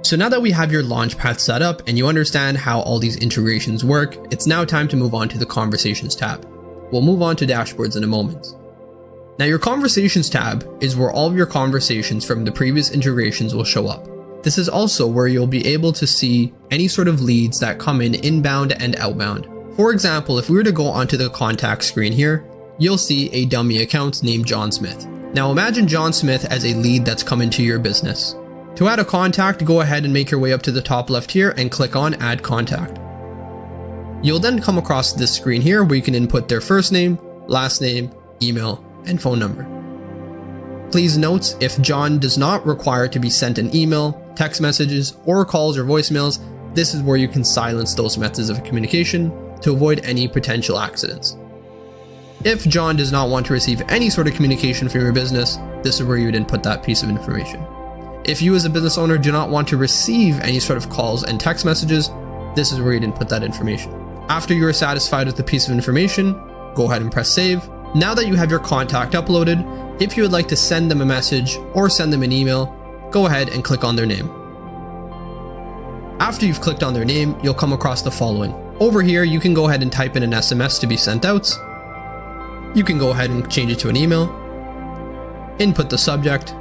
So now that we have your Launchpad set up and you understand how all these integrations work, it's now time to move on to the Conversations tab. We'll move on to dashboards in a moment. Now your Conversations tab is where all of your conversations from the previous integrations will show up. This is also where you'll be able to see any sort of leads that come in inbound and outbound. For example, if we were to go onto the contact screen here, you'll see a dummy account named John Smith. Now imagine John Smith as a lead that's come into your business. To add a contact, go ahead and make your way up to the top left here and click on Add Contact. You'll then come across this screen here where you can input their first name, last name, email, and phone number. Please note, if John does not require to be sent an email, text messages, or calls or voicemails, this is where you can silence those methods of communication to avoid any potential accidents. If John does not want to receive any sort of communication from your business, this is where you would input that piece of information. If you as a business owner do not want to receive any sort of calls and text messages, this is where you'd input that information. After you are satisfied with the piece of information, go ahead and press save. Now that you have your contact uploaded, if you would like to send them a message or send them an email, go ahead and click on their name. After you've clicked on their name, you'll come across the following. Over here, you can go ahead and type in an SMS to be sent out. You can go ahead and change it to an email, input the subject,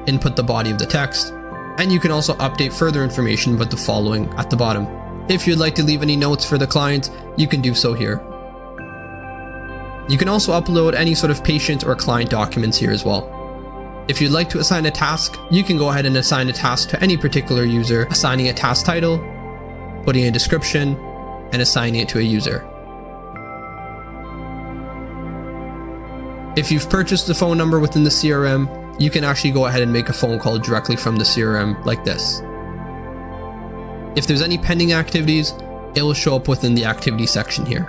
input the body of the text, and you can also update further information with the following at the bottom. If you'd like to leave any notes for the client, you can do so here. You can also upload any sort of patient or client documents here as well. If you'd like to assign a task, you can go ahead and assign a task to any particular user, assigning a task title, putting a description, and assigning it to a user. If you've purchased the phone number within the CRM, you can actually go ahead and make a phone call directly from the CRM like this. If there's any pending activities, it will show up within the activity section here.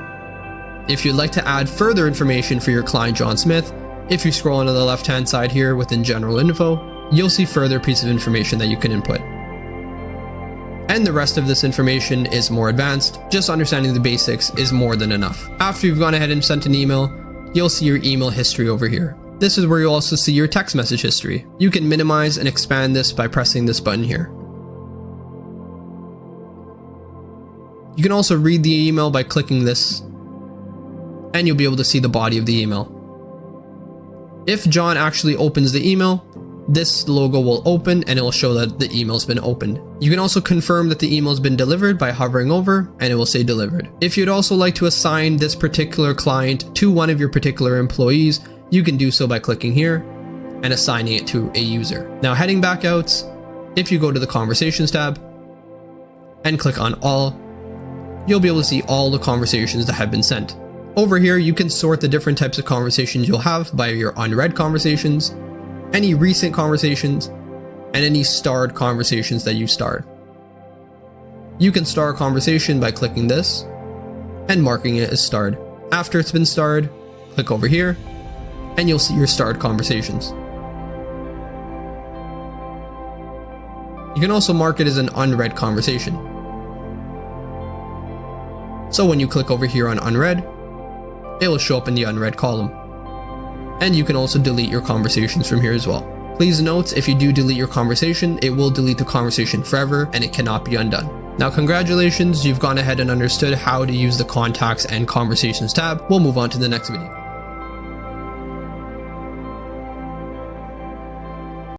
If you'd like to add further information for your client John Smith, if you scroll onto the left hand side here within general info, you'll see further piece of information that you can input. And the rest of this information is more advanced. Just understanding the basics is more than enough. After you've gone ahead and sent an email, you'll see your email history over here. This is where you'll also see your text message history. You can minimize and expand this by pressing this button here. You can also read the email by clicking this, and you'll be able to see the body of the email. If John actually opens the email, this logo will open and it will show that the email's been opened. You can also confirm that the email's been delivered by hovering over and it will say delivered. If you'd also like to assign this particular client to one of your particular employees, you can do so by clicking here and assigning it to a user. Now heading back out, if you go to the Conversations tab and click on all, you'll be able to see all the conversations that have been sent. Over here, you can sort the different types of conversations you'll have by your unread conversations, any recent conversations, and any starred conversations that you starred. You can star a conversation by clicking this and marking it as starred. After it's been starred, click over here and you'll see your starred conversations. You can also mark it as an unread conversation. So when you click over here on unread, it will show up in the unread column. And you can also delete your conversations from here as well. Please note, if you do delete your conversation, it will delete the conversation forever and it cannot be undone. Now congratulations, you've gone ahead and understood how to use the Contacts and Conversations tab. We'll move on to the next video.